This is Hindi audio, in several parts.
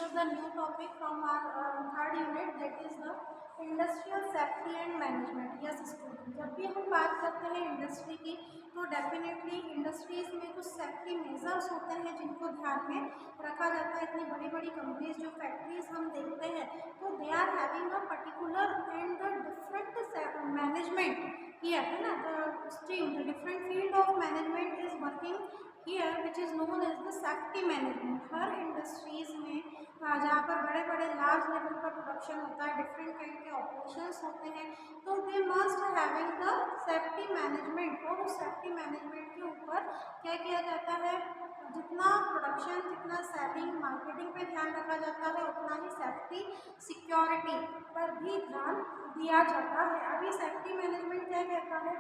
discuss the new topic from our third unit, that is the industrial safety and management. Yes student, जब भी हम बात करते हैं इंडस्ट्री की तो डेफिनेटली इंडस्ट्रीज में कुछ सेफ्टी मेजर्स होते हैं जिनको ध्यान में रखा जाता है। इतनी बड़ी बड़ी कंपनीज जो फैक्ट्रीज हम देखते हैं तो they are having a particular and the different management here, है ना, the stream, the different field of management is working here which is known as the safety management। हर इंडस्ट्रीज में जहाँ पर बड़े बड़े लार्ज लेवल पर प्रोडक्शन होता है, डिफरेंट काइंड के ऑपरेशंस होते हैं, तो they must having the safety management. और उस सेफ्टी मैनेजमेंट के ऊपर क्या किया जाता है, जितना प्रोडक्शन, जितना सेलिंग, मार्केटिंग पे ध्यान रखा जाता है उतना ही सेफ्टी सिक्योरिटी पर भी ध्यान दिया जाता है। अभी सेफ्टी मैनेजमेंट क्या कहता है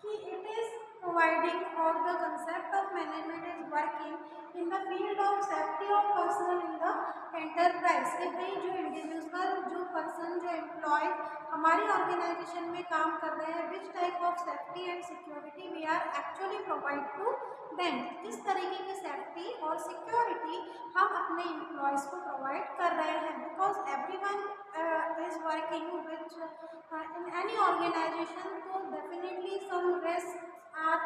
कि it is providing, or the concept of management is working in the field of safety of person in the enterprise। कि भाई जो इंडिविजुअल, जो पर्सन, जो एम्प्लॉय हमारी ऑर्गेनाइजेशन में काम कर रहे हैं, which type of safety and security we are actually provide to them, किस तरीके की सेफ्टी और सिक्योरिटी हम अपने एम्प्लॉयज़ को प्रोवाइड कर रहे हैं। Because everyone is working which in any organization, तो definitely some risks are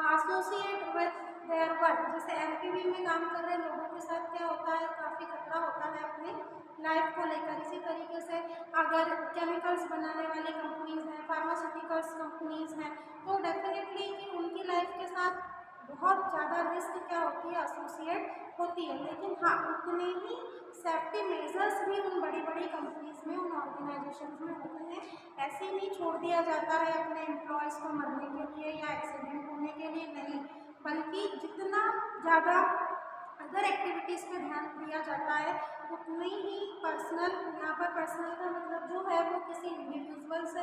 associated with their work। जैसे एमपीवी में काम कर रहे लोगों के साथ क्या होता है, काफ़ी खतरा होता है अपनी लाइफ को लेकर। इसी तरीके से अगर केमिकल्स बनाने वाली कंपनीज हैं, फार्मास्यूटिकल्स कंपनीज हैं, तो डेफिनेटली कि उनकी लाइफ के साथ बहुत ज़्यादा रिस्क क्या होती है, एसोसिएट होती है। लेकिन हाँ, उतने ही सेफ्टी मेजर्स भी उन बड़ी बड़ी कंपनीज में, उन ऑर्गेनाइजेशंस में होते हैं। ऐसे ही नहीं छोड़ दिया जाता है अपने एम्प्लॉयज़ को मरने के लिए या एक्सीडेंट होने के लिए, नहीं, बल्कि जितना ज़्यादा अदर एक्टिविटीज़ पे ध्यान दिया जाता है उतनी ही पर्सनल, यहाँ पर पर्सनल का मतलब जो है वो किसी इंडिविजुअल से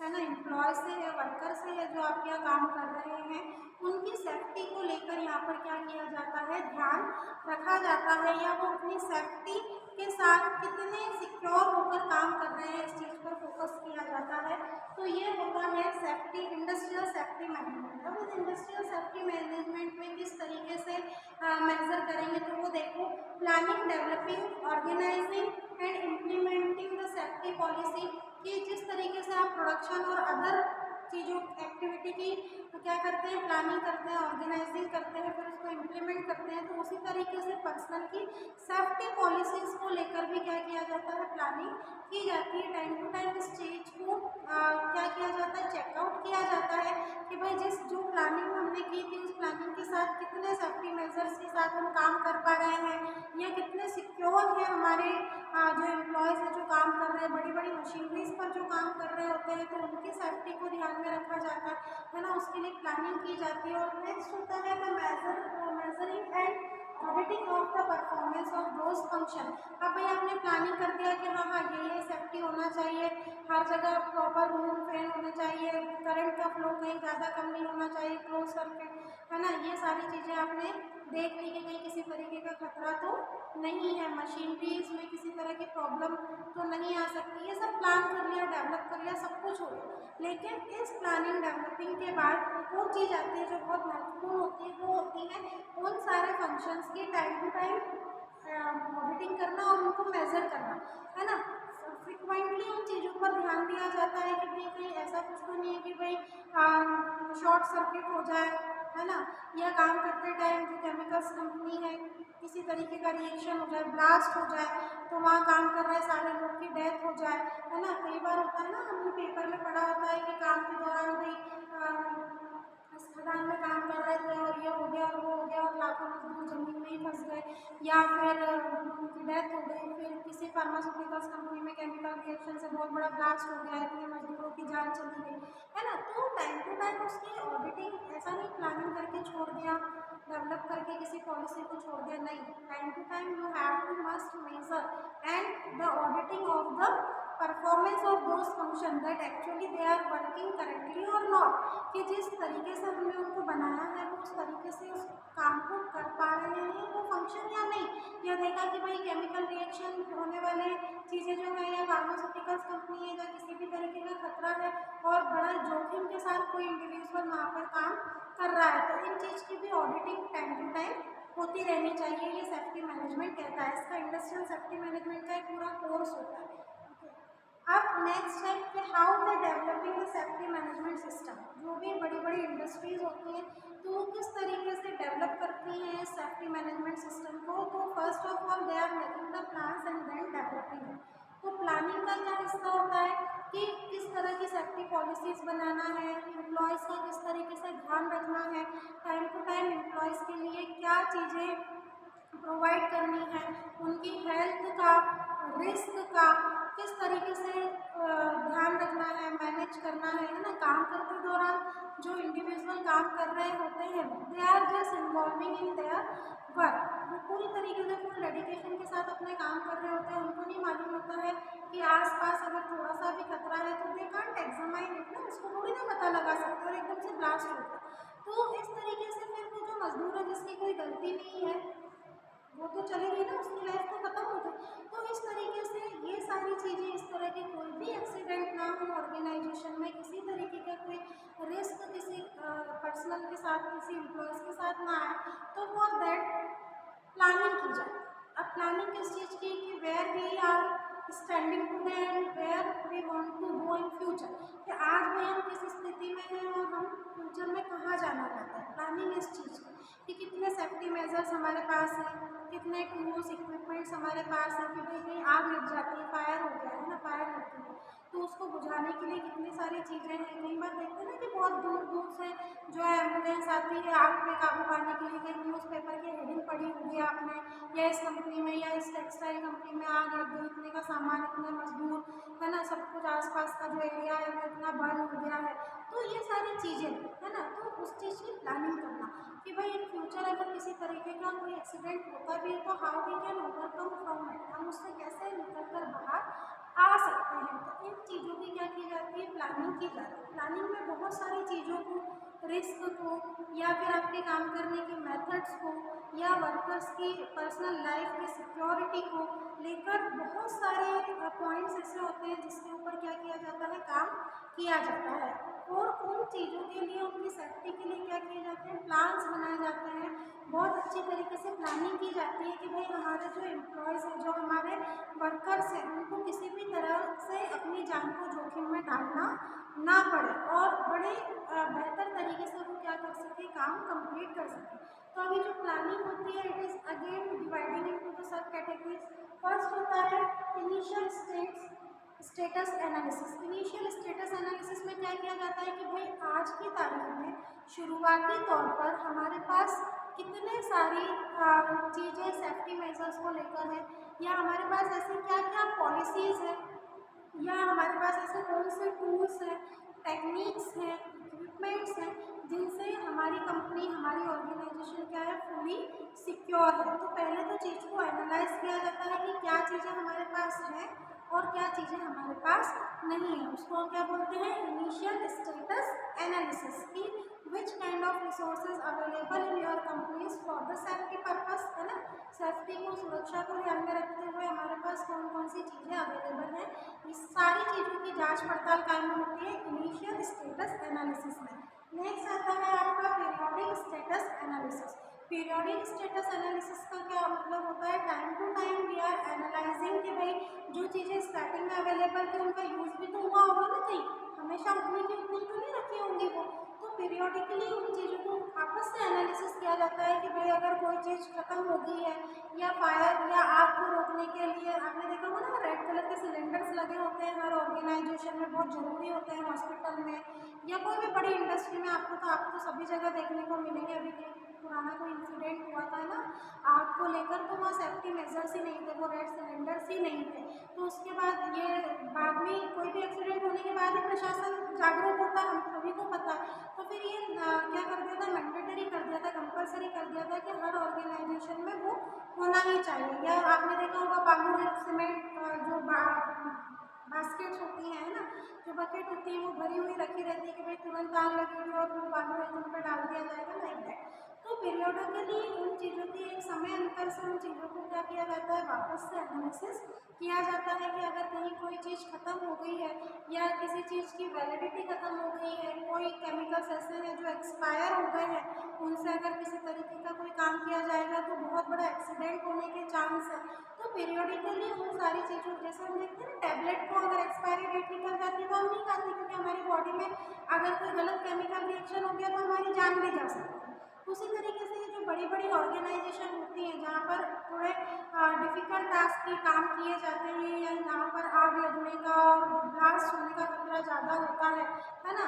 है ना, एम्प्लॉय से है, वर्कर से है, जो आप यहाँ काम कर रहे हैं, उनकी सेफ्टी को लेकर यहाँ पर क्या किया जाता है, ध्यान रखा जाता है, या वो अपनी सेफ्टी के साथ कितने सिक्योर होकर काम कर रहे हैं, इस चीज़ पर फोकस किया जाता है। तो ये होता है सेफ्टी, इंडस्ट्रियल सेफ्टी मैनेजमेंट। अब इस इंडस्ट्रियल सेफ्टी मैनेजमेंट में किस तरीके से मेजर करेंगे, तो वो देखो, planning, developing, organizing and implementing the safety policy, कि जिस तरीके से आप प्रोडक्शन और अदर चीज़ों, एक्टिविटी की क्या करते हैं, प्लानिंग करते हैं, ऑर्गेनाइजिंग करते हैं, फिर उसको इम्प्लीमेंट करते हैं, तो उसी तरीके से पर्सनल की सेफ्टी पॉलिसीज़ को लेकर भी क्या किया जाता है, प्लानिंग की जाती है। टाइम टू टाइम इस चीज़ को क्या किया जाता है, चेकआउट किया जाता है कि भाई जो प्लानिंग हमने की थी उस प्लानिंग के साथ कितने सेफ्टी मेजर्स के साथ हम काम कर पा रहे हैं, या कितने सिक्योर हैं हमारे जो एम्प्लॉयज़ हैं जो काम कर रहे हैं, बड़ी बड़ी मशीनरीज पर जो काम कर रहे होते हैं, तो उनकी सेफ्टी को ध्यान में रखा जाता है ना, उसके लिए प्लानिंग की जाती है। और नेक्स्ट होता है the measuring and auditing of the performance of those function. अब भाई आपने प्लानिंग कर दिया कि हाँ हाँ ये सेफ्टी होना चाहिए, हर जगह प्रॉपर रूम फैन होने चाहिए, करंट का फ्लो कहीं ज़्यादा कम नहीं होना चाहिए, क्लोज सर्किट, है ना, ये सारी चीज़ें आपने देख ली कि कहीं किसी तरीके का खतरा तो नहीं है, मशीनरीज में किसी तरह की प्रॉब्लम तो नहीं आ सकती, ये सब प्लान कर लिया, डेवलप कर लिया, सब कुछ हो गया। लेकिन इस प्लानिंग डेवलपिंग के बाद एक और चीज़ आती है जो बहुत महत्वपूर्ण होती है, वो होती है उन सारे फंक्शंस की टाइम टू टाइम ऑडिटिंग करना और उनको मेजर करना, है ना। फ्रिक्वेंटली उन चीज़ों पर ध्यान दिया जाता है कि भाई कहीं ऐसा कुछ तो नहीं है कि भाई शॉर्ट सर्किट हो जाए, है ना, या काम करते टाइम जो केमिकल्स कंपनी है किसी तरीके का रिएक्शन हो जाए, ब्लास्ट हो जाए, तो वहाँ काम कर रहे सारे लोग की डेथ हो जाए, है ना। कई बार होता है ना, हमने पेपर में पढ़ा होता है कि काम के दौरान भाई इस खदान में काम कर रहे थे और ये हो गया और वो हो गया और लाखों मजदूर जमीन में ही फंस गए, या फिर उनकी डेथ हो गई, फिर किसी फार्मास्यूटिकल्स कंपनी में केमिकल रिएक्शन से बहुत बड़ा ब्लास्ट हो गया, इतने मजदूरों की जान चली गई, है ना। तो टाइम टू टाइम उसकी ऑडिटिंग, ऐसा नहीं प्लानिंग करके छोड़ दिया, डेवलप करके किसी पॉलिसी को छोड़ दिया, नहीं, time to time you have to must measure and the auditing of the performance of those function that actually they are working correctly और नॉट, कि जिस तरीके से हमने उनको बनाया है वो उस तरीके से उस काम को कर पा रहे हैं वो फंक्शन या नहीं। या देखा कि भाई केमिकल रिएक्शन होने वाले चीज़ें जो है, या फार्मास्यूटिकल्स कंपनी है, या किसी भी तरीके का खतरा है और बड़ा जोखिम के साथ कोई इंडिविजुअल वहाँ पर काम कर रहा है, तो इन चीज़ की भी ऑडिटिंग टाइम टू टाइम होती रहनी चाहिए, ये सेफ्टी मैनेजमेंट कहता है। इसका इंडस्ट्रियल सेफ्टी मैनेजमेंट का एक पूरा कोर्स होता है। अब नेक्स्ट है कि how the developing the safety management system. जो भी बड़ी बड़ी इंडस्ट्रीज होती हैं तो वो किस तरीके से डेवलप करती हैं सेफ्टी मैनेजमेंट सिस्टम को। तो first of all they are making the plans and then developing it. तो प्लानिंग का क्या हिस्सा होता है कि किस तरह की सेफ्टी पॉलिसीज बनाना है, एम्प्लॉयज़ का किस तरीके से ध्यान रखना है, टाइम टू टाइम एम्प्लॉयज़ के लिए क्या चीज़ें प्रोवाइड करनी है, उनकी हेल्थ का, रिस्क का किस तरीके से ध्यान रखना है, मैनेज करना है ना। काम करते दौरान जो इंडिविजुअल काम कर रहे होते हैं they are just involving in their work. वो पूरी तरीके से फुल डेडिकेशन के साथ अपने काम कर रहे होते हैं। उनको नहीं मालूम होता है कि आसपास अगर थोड़ा सा भी खतरा है तो दे कांट एग्जामाइन इट ना, उसको थोड़ी ना पता लगा सकते और एकदम से ब्लास्ट होता। तो इस तरीके से फिर वो जो मजदूर है जिसकी कोई गलती नहीं है वो तो चलेगी ना, उसकी लाइफ तो खत्म हो गई। तो इस तरीके से ये सारी चीज़ें, इस तरह के कोई भी एक्सीडेंट ना हो ऑर्गेनाइजेशन में, किसी तरीके का कोई रिस्क किसी पर्सनल के साथ, किसी एम्प्लॉयज़ के साथ ना आए, तो फॉर दैट प्लानिंग की जाए। अब प्लानिंग किस चीज़ की कि where we are standing today and where we want to go in future, कि आज भी हम किस स्थिति में हैं और हम फ्यूचर में कहाँ जाना चाहते हैं। प्लानिंग इस चीज़ की कि कितने सेफ्टी मेजर्स हमारे पास हैं, कितने टूल्स इक्विपमेंट्स हमारे पास हैं, कि भाई कहीं आग लग जाती है, फायर हो गया है ना, फायर लगती है तो उसको बुझाने के लिए कितनी सारी चीज़ें हैं। कई बार देखते हैं ना कि बहुत दूर दूर से जो है एम्बुलेंस आती है आग पे काबू पाने के लिए। कहीं न्यूज़पेपर की हेडिंग पढ़ी होगी आपने, या इस कंपनी में या इस टेक्सटाइल कंपनी में आग लग गई, इतने का सामान, इतने मजदूर है ना, सब कुछ आसपास का जो एरिया है वो इतना बर्न हो गया है। तो ये सारी चीज़ें है ना, तो उस चीज़ की प्लानिंग करना कि भाई इन फ्यूचर अगर किसी तरीके का कोई एक्सीडेंट होता भी है तो how we can overcome from it, हम उससे कैसे निकल कर बाहर आ सकते हैं। तो इन चीज़ों की क्या की जाती है, प्लानिंग की जाती है। प्लानिंग में बहुत सारी चीज़ों को, रिस्क को, या फिर आपके काम करने के मेथड्स को, या वर्कर्स की पर्सनल लाइफ की सिक्योरिटी को लेकर बहुत सारे पॉइंट्स ऐसे होते हैं जिसके ऊपर क्या किया जाता है, काम किया जाता है। और उन चीज़ों के लिए, उनकी सेफ्टी के लिए क्या किए जाते हैं, प्लान्स बनाए जाते हैं। बहुत अच्छी तरीके से प्लानिंग की जाती है कि भाई हमारे जो एम्प्लॉयज़ हैं, जो हमारे वर्कर्स हैं, उनको किसी भी तरह से अपनी जान को जोखिम में डालना ना पड़े और बड़े बेहतर तरीके से वो क्या कर सके, काम कंप्लीट कर सके। तो अभी जो प्लानिंग होती है it is again dividing into the sub categories. First होता है initial status analysis. Initial status analysis में क्या किया जाता है कि भाई आज की तारीख में शुरुआती तौर पर हमारे पास कितने सारी चीज़ें सेफ्टी मेजर्स को लेकर है, या हमारे पास ऐसी क्या क्या पॉलिसीज़ है, या हमारे पास ऐसे कौन से टूल्स हैं, टेक्निक्स हैं, इक्विपमेंट्स हैं जिनसे हमारी कंपनी, हमारी ऑर्गेनाइजेशन क्या है, फुली सिक्योर है। तो पहले तो चीज़ को एनालाइज किया जाता है कि क्या चीज़ें हमारे पास हैं और क्या चीज़ें हमारे पास नहीं है। उसको हम क्या बोलते हैं, इनिशियल स्टेटस एनालिसिस, की which kind of resources available in your companies for the safety purpose, है ना। सेफ्टी को, सुरक्षा को ध्यान में रखते हुए हमारे पास कौन कौन सी चीज़ें अवेलेबल हैं, इस सारी चीज़ों की जांच पड़ताल कायम होती है इनिशियल स्टेटस एनालिसिस में। नेक्स्ट आता है आपका periodic status analysis. Periodic status analysis का क्या मतलब होता है, time to time we are analysing कि भाई जो चीज़ें स्टार्टिंग में अवेलेबल थी उनका यूज़ भी तो हुआ होगा ना, कहीं हमेशा उतनी की उतनी तो नहीं रखी होंगी वो। तो पीरियोडिकली उन चीज़ों को आपस से एनालिसिस किया जाता है कि भाई अगर कोई चीज़ खत्म हो गई है, या फायर या आग को रोकने के लिए आपने देखा होगा ना रेड कलर के सिलेंडर्स लगे होते हैं हर ऑर्गेनाइजेशन में, बहुत ज़रूरी होते हैं हॉस्पिटल में या कोई भी बड़ी इंडस्ट्री में। आपको सभी जगह देखने को मिलेंगे। अभी पुराना कोई इंसिडेंट हुआ था ना आग को लेकर, तो वहाँ सेफ्टी मेजर्स ही नहीं थे, वो रेड सिलेंडर्स ही नहीं थे। तो उसके बाद ये बाद में कोई भी एक्सीडेंट होने के बाद ही प्रशासन जागरूक होता है, हम सभी को पता है। तो फिर ये क्या कर दिया था, मैंडेटरी कर दिया था, कंपलसरी कर दिया था कि हर ऑर्गेनाइजेशन में वो होना ही चाहिए। या आपने देखा होगा बालू सीमेंट जो बास्केट्स होती हैं ना, जो बकेट होती है वो भरी हुई रखी रहती है कि भाई तुरंत आग लगेगी और वो बालू उन पर डाल दिया जाएगा, लाइक दैट। तो पीरियोडिकली उन चीज़ों की एक समय अंतर से उन चीज़ों को क्या किया जाता है, वापस से एनालिसिस किया जाता है कि अगर कहीं कोई चीज़ ख़त्म हो गई है या किसी चीज़ की वैलिडिटी ख़त्म हो गई है, कोई केमिकल्स ऐसे हैं जो एक्सपायर हो गए हैं, उनसे अगर किसी तरीके का कोई काम किया जाएगा तो बहुत बड़ा एक्सीडेंट होने के चांस है। तो पीरियोडिकली उन सारी चीज़ों, जैसे हम देखते हैं टैबलेट को अगर एक्सपायरी डेट निकल जाती है तो हम नहीं खाते, क्योंकि हमारी बॉडी में अगर कोई गलत केमिकल रिएक्शन हो गया तो हमारी जान भी जा सकती है। उसी तरीके से ये जो बड़ी बड़ी ऑर्गेनाइजेशन होती हैं जहाँ पर थोड़े डिफ़िकल्ट टास्क के काम किए जाते हैं या जहाँ पर आग लगने का और ब्लास्ट होने का खतरा ज़्यादा होता है ना,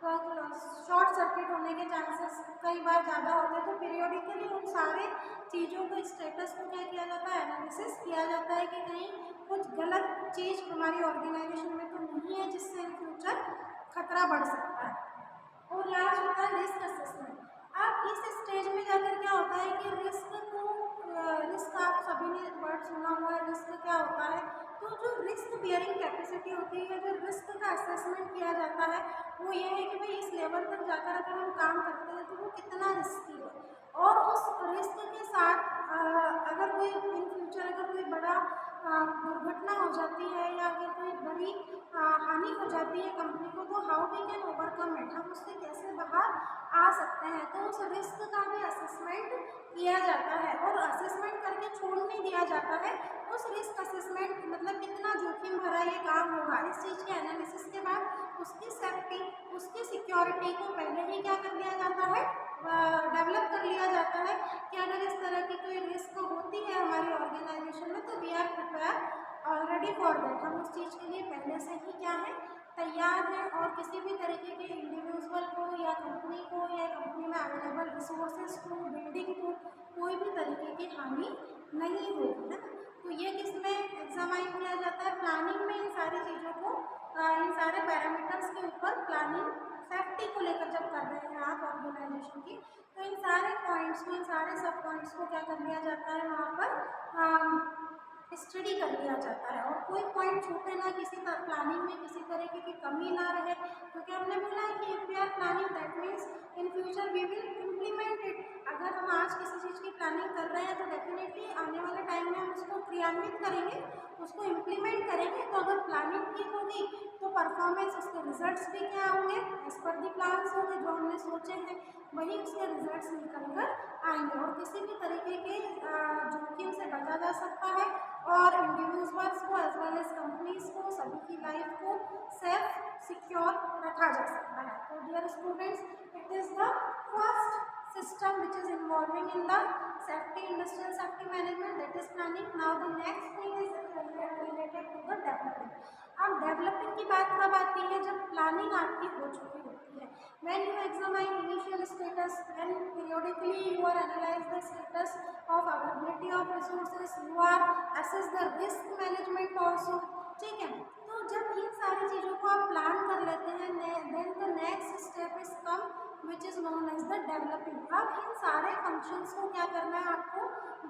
तो शॉर्ट सर्किट होने के चांसेस कई बार ज़्यादा होते हैं। तो पीरियोडिकली उन सारे चीज़ों को, स्टेटस को क्या किया जाता है, एनालिसिस किया जाता है कि कहीं कुछ गलत चीज़ हमारी ऑर्गेनाइजेशन में तो नहीं है जिससे इन फ्यूचर खतरा बढ़ सकता है। और लास्ट होता है रिस्क असेसमेंट। अब इस स्टेज में जाकर क्या होता है कि रिस्क आप सभी ने वर्ड सुना हुआ है, रिस्क क्या होता है। तो जो रिस्क बियरिंग कैपेसिटी होती है, जो रिस्क का असेसमेंट किया जाता है, वो ये है कि भाई इस लेवल तक जाकर अगर हम काम करते हैं तो वो कितना रिस्की है, और उस रिस्क के साथ अगर कोई इन फ्यूचर अगर कोई बड़ा दुर्घटना हो जाती है या अगर कोई बड़ी हानि हो जाती है कंपनी को, तो how we can overcome it, हम उससे कैसे बाहर आ सकते हैं। तो उस रिस्क का भी असेसमेंट किया जाता है, और असेसमेंट करके छोड़ नहीं दिया जाता है। उस रिस्क असेसमेंट मतलब कितना जोखिम भरा ये काम होगा, इस चीज़ के एनालिसिस के बाद उसकी सेफ्टी, उसकी सिक्योरिटी को पहले ही क्या कर लिया जाता है, डेवलप कर लिया जाता है कि अगर इस तरह की कोई रिस्क होती है हमारी ऑर्गेनाइजेशन में तो we are prepare already for that, हम उस चीज़ के लिए पहले से ही क्या है, तैयार हैं। और किसी भी तरीके के इंडिविजुअल को या कंपनी को या कंपनी में अवेलेबल रिसोर्सेज को, बिल्डिंग को कोई भी तरीके की हानि नहीं होगी, है ना। तो ये किस में एग्जामाइन किया जाता है, प्लानिंग में इन सारी चीज़ों को, इन सारे पैरामीटर्स के ऊपर प्लानिंग सेफ्टी को लेकर जब कर रहे हैं आप ऑर्गेनाइजेशन की, तो इन सारे पॉइंट्स को, इन सारे सब पॉइंट्स को क्या कर लिया जाता है वहाँ पर स्टडी कर लिया जाता है, और कोई पॉइंट छूटे ना, किसी प्लानिंग में किसी तरीके की कमी ना रहे, क्योंकि हमने बोला है कि if we are planning that means in future we will implement it. अगर हम आज किसी चीज़ की प्लानिंग कर रहे हैं तो डेफिनेटली आने वाले टाइम में हम उसको क्रियान्वित करेंगे, उसको इम्प्लीमेंट करेंगे। तो अगर प्लानिंग ठीक होगी तो परफॉर्मेंस, उसके रिजल्ट्स भी क्या होंगे, एज पर दी प्लान्स होंगे, जो हमने सोचे हैं वही उसके रिजल्ट्स निकल कर आएंगे, और किसी भी तरीके के जोखिम से बचा जा सकता है, और इंडिविजुअल्स को एज वेल एज कंपनीज को, सभी की लाइफ को सेफ सिक्योर रखा जा सकता है। तो dear students, it is the first system which is involving in the safety, industrial safety management, that is planning. Now the next thing is related to the developing. अब डेवलपिंग की बात कब आती है, जब प्लानिंग आपकी हो चुकी होती है। When you examine initial status and periodically you are analyze the status of availability of resources, you are assess the risk management also, ठीक है। तो जब इन सारी चीज़ों को आप प्लान कर लेते हैं, then the next step is come which is known as the developing। अब इन सारे फंक्शंस को क्या करना है, आपको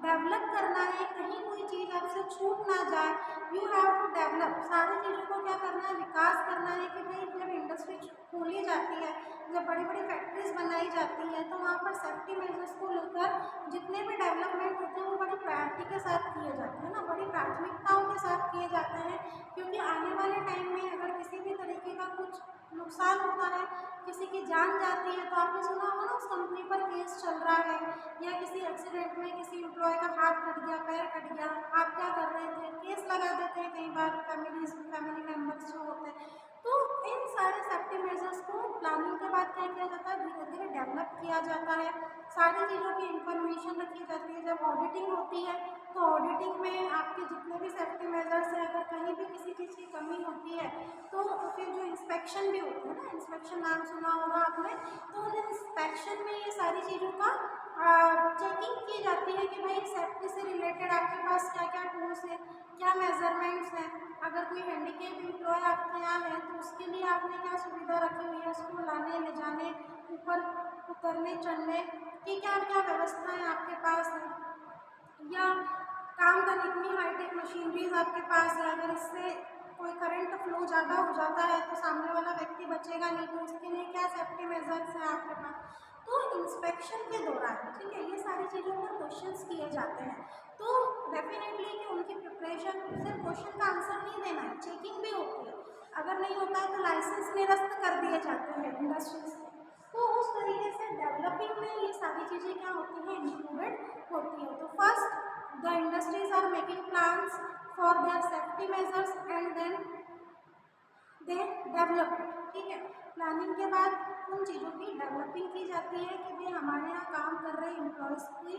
डेवलप करना है, कहीं कोई चीज़ आपसे छूट ना जाए। यू हैव टू डेवलप, सारी चीज़ों को क्या करना है, विकास करना है कि भाई जब इंडस्ट्री खोली जाती है, जब बड़ी बड़ी फैक्ट्रीज बनाई जाती है, तो वहाँ पर सेफ्टी मेजर्स को लेकर जितने भी डेवलपमेंट होते हैं वो बड़ी प्रायोरिटी के साथ किए जाते हैं ना, बड़ी प्राथमिकताओं के साथ किए जाते हैं। क्योंकि आने वाले टाइम में अगर किसी भी तरीके का कुछ नुकसान होता है, किसी की जान जाती है, तो आपने सुना होगा ना उस कंपनी पर केस चल रहा है, या किसी एक्सीडेंट में किसी एम्प्लॉय का हाथ कट गया, पैर कट गया, आप क्या कर रहे थे, केस लगा देते हैं कई बार फैमिली मेम्बर्स जो होते हैं। तो इन सारे सेफ्टी मेजर्स को प्लानिंग के बाद क्या किया जाता है, धीरे धीरे डेवलप किया जाता है, सारी चीज़ों की इंफॉर्मेशन रखी जाती है। जब ऑडिटिंग होती है तो ऑडिटिंग में आपके जितने भी सेफ्टी मेजर्स हैं, अगर कहीं भी किसी चीज़ की कमी होती है तो फिर जो इंस्पेक्शन भी होता है ना, इंस्पेक्शन नाम सुना होगा आपने, तो उस इंस्पेक्शन में ये सारी चीज़ों का चेकिंग की जाती है कि भाई सेफ्टी से रिलेटेड आपके पास क्या क्या टूल्स हैं, क्या मेजरमेंट्स हैं। अगर कोई हैंडीकेप एम्प्लॉय आपके यहाँ है तो उसके लिए आपने क्या सुविधा रखी हुई है, उसको लाने ले जाने, ऊपर उतरने चढ़ने की क्या क्या व्यवस्थाएँ आपके पास हैं, या काम करने इतनी हाईटेक मशीनरीज आपके पास है, अगर इससे कोई करंट फ्लो ज़्यादा हो जाता है तो सामने वाला व्यक्ति बचेगा नहीं, तो उसके लिए क्या सेफ्टी मेजर्स हैं आपके पास। तो इंस्पेक्शन के दौरान, ठीक है, ये सारी चीज़ों पर क्वेश्चंस किए जाते हैं। तो डेफिनेटली कि क्वेश्चन का आंसर नहीं देना है, चेकिंग भी होती है। अगर नहीं होता है तो लाइसेंस निरस्त कर दिए जाते हैं इंडस्ट्रीज से। तो उस तरीके से डेवलपिंग में ये सारी चीज़ें क्या होती हैं, इंक्लूडेड होती है। तो first the industries are making plans for their safety measures and then they develop, ठीक है। प्लानिंग के बाद उन चीज़ों की डेवलपिंग की जाती है कि भाई हमारे यहाँ काम कर रहे एम्प्लॉयज़ की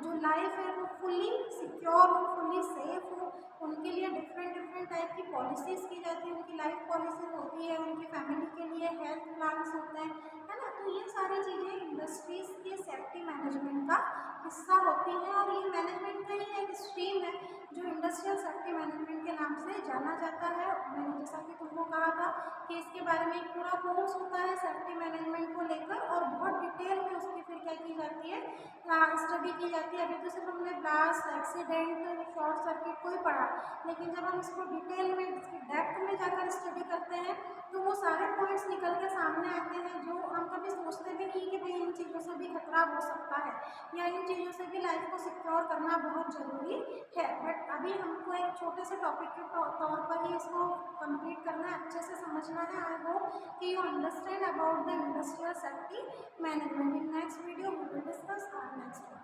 जो लाइफ है वो फुली सिक्योर हो, फुली सेफ हो। उनके लिए डिफरेंट डिफरेंट टाइप की पॉलिसीज़ की जाती है, उनकी लाइफ पॉलिसीज होती है, उनकी फैमिली के लिए हेल्थ प्लान्स होते हैं, है ना। तो ये सारी चीज़ें इंडस्ट्रीज़ के सेफ्टी मैनेजमेंट का हिस्सा होती हैं और ये मैनेजमेंट का ही एक स्ट्रीम है जो इंडस्ट्रियल सेफ्टी मैनेजमेंट के नाम से जाना जाता है। मैंने जैसा कि तुमको कहा था कि इसके बारे में एक पूरा कोर्स होता है सेफ्टी मैनेजमेंट को लेकर और बहुत डिटेल में उसकी फिर क्या की जाती है, स्टडी की जाती है। अभी तो सिर्फ हमने ब्लास्ट, एक्सीडेंट, शॉर्ट सर्किट को ही पढ़ा, लेकिन जब हम इसको डिटेल में इसकी डेप्थ में जाकर स्टडी करते हैं तो वो सारे पॉइंट्स निकल के सामने आते हैं जो हम कभी सोचते भी नहीं कि भाई इन चीज़ों से भी खतरा हो सकता है या इन चीज़ों से भी लाइफ को सिक्योर करना बहुत ज़रूरी है। बट अभी हमको एक छोटे से टॉपिक के तौर पर ही इसको कंप्लीट करना है, अच्छे से समझना है। आई होप कि you understand about the industrial safety management. In next video we will discuss our next